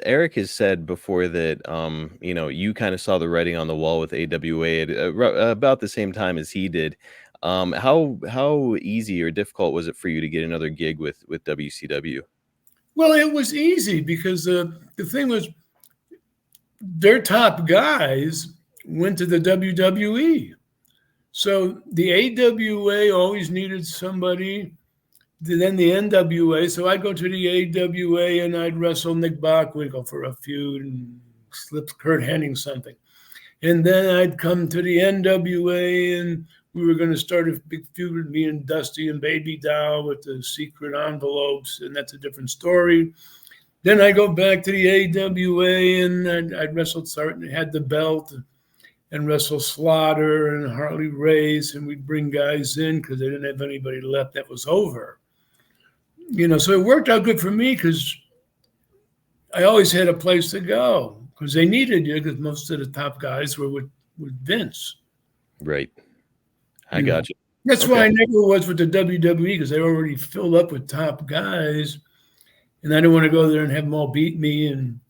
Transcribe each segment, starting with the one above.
Eric has said before that, you kind of saw the writing on the wall with AWA at about the same time as he did. How easy or difficult was it for you to get another gig with WCW? Well, it was easy because the thing was, their top guys went to the WWE. So the AWA always needed somebody, then the NWA. So I'd go to the AWA and I'd wrestle Nick Bockwinkel for a feud and slip Kurt Hennig something. And then I'd come to the NWA and we were going to start a big feud with me and Dusty and Baby Doll with the secret envelopes. And that's a different story. Then I go back to the AWA and I'd wrestled Sarton, had the belt and wrestle Slaughter and Harley Race. And we'd bring guys in because they didn't have anybody left that was over. So it worked out good for me because I always had a place to go because they needed you because most of the top guys were with Vince. Right. I got you. That's why I never was with the WWE because they were already filled up with top guys. And I didn't want to go there and have them all beat me. And,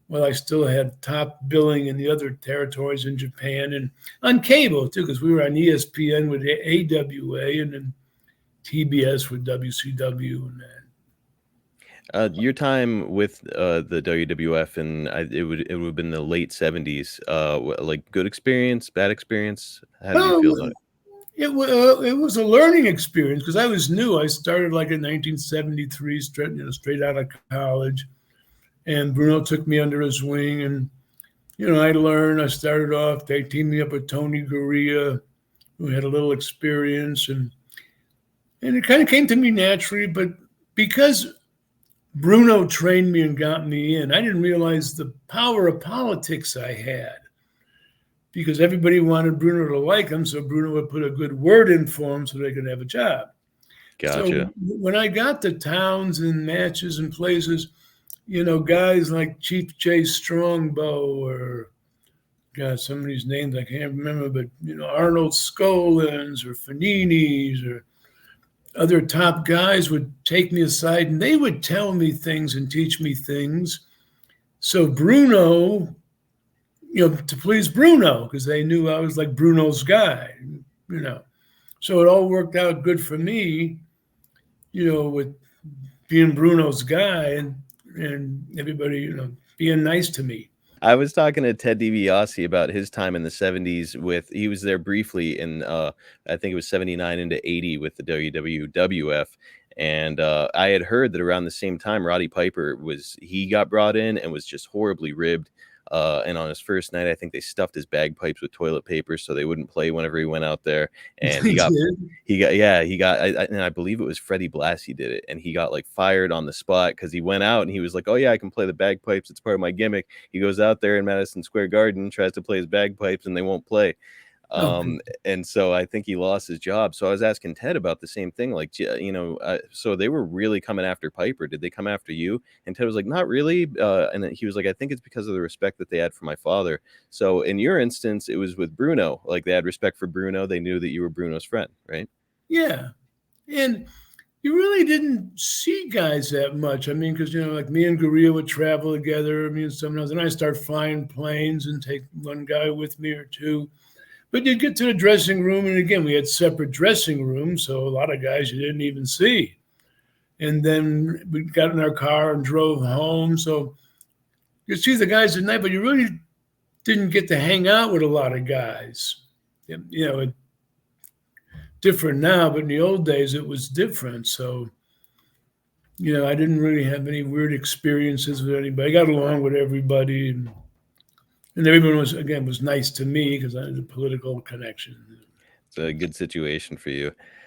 well, I still had top billing in the other territories in Japan and on cable, too, because we were on ESPN with the AWA and then TBS with WCW and that. Your time with the WWF, and it would have been the late 70s. Like good experience, bad experience. How did you feel about it? It was a learning experience because I was new. I started like in 1973, straight out of college, and Bruno took me under his wing, and I learned. I started off. They teamed me up with Tony Gurria, who had a little experience, and it kind of came to me naturally. But because Bruno trained me and got me in, I didn't realize the power of politics I had. Because everybody wanted Bruno to like him, so Bruno would put a good word in for him so they could have a job. Gotcha. So when I got to towns and matches and places, guys like Chief J. Strongbow or, God, some of these names I can't remember, but, Arnold Skolins or Fanini's or other top guys would take me aside and they would tell me things and teach me things. So Bruno, to please Bruno, because they knew I was like Bruno's guy, So it all worked out good for me, with being Bruno's guy and everybody, being nice to me. I was talking to Ted DiBiase about his time in the 70s he was there briefly in, I think it was 79 into 80 with the WWF. And I had heard that around the same time, Roddy Piper he got brought in and was just horribly ribbed. And on his first night, I think they stuffed his bagpipes with toilet paper so they wouldn't play whenever he went out there. And and I believe it was Freddie Blassie did it. And he got like fired on the spot because he went out and he was like, oh yeah, I can play the bagpipes. It's part of my gimmick. He goes out there in Madison Square Garden, tries to play his bagpipes and they won't play. And so I think he lost his job. So I was asking Ted about the same thing. Like, so they were really coming after Piper. Did they come after you? And Ted was like, not really. And then he was like, I think it's because of the respect that they had for my father. So in your instance, it was with Bruno. Like they had respect for Bruno. They knew that you were Bruno's friend, right? Yeah. And you really didn't see guys that much. I mean, because, like me and Gurria would travel together, me and someone else. And I start flying planes and take one guy with me or two. But you'd get to the dressing room, and again, we had separate dressing rooms, so a lot of guys you didn't even see. And then we got in our car and drove home. So you see the guys at night, but you really didn't get to hang out with a lot of guys. Different now, but in the old days it was different. So, I didn't really have any weird experiences with anybody. I got along with everybody. And everyone was nice to me because I had a political connection. It's a good situation for you.